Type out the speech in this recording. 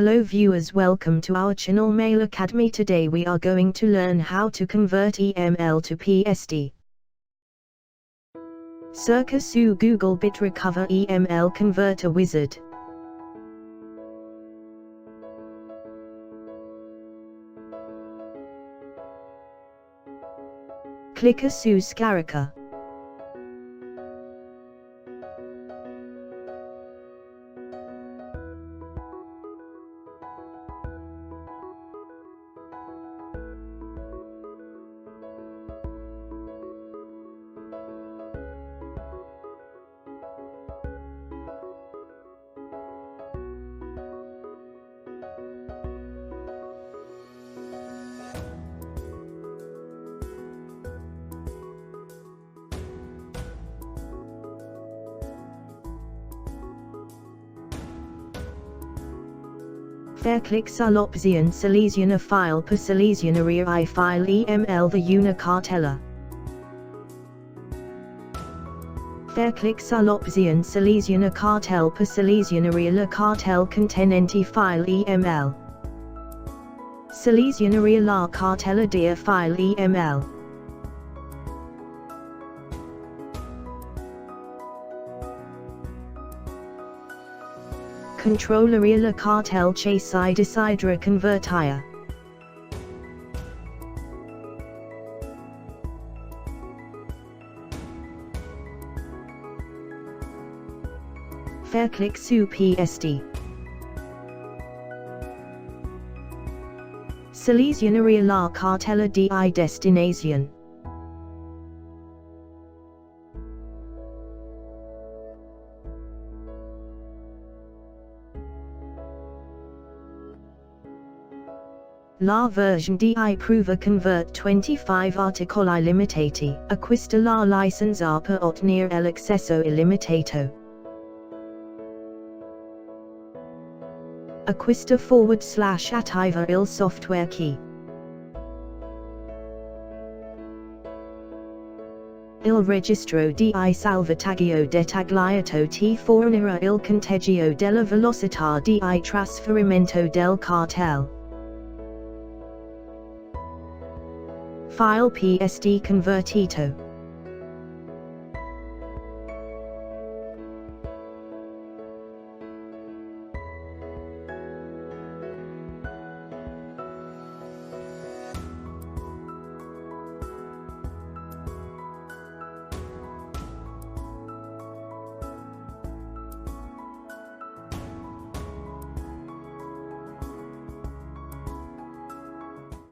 Hello viewers, welcome to our channel Mail Academy. Today we are going to learn how to convert EML to PSD. Circa su Google Bit Recover EML Converter Wizard. Clicca su scarica. Clic sull'opzione selezionare file per selezionare I file EML the una cartella. Clic sull'opzione selezionare cartella per selezionare la cartella contenente file EML. Selezionare la cartella di file EML. Controllare la cartella che si desidera convertire. Clic su PSD. Selezionare la cartella di destinazione. La version di prova convert 25 articoli limitati, acquista la licenza per ottenere l'accesso illimitato. Acquista / attiva il software key. Il registro di salvataggio dettagliato ti fornirà il conteggio della velocità di trasferimento del cartel. File PSD convertito.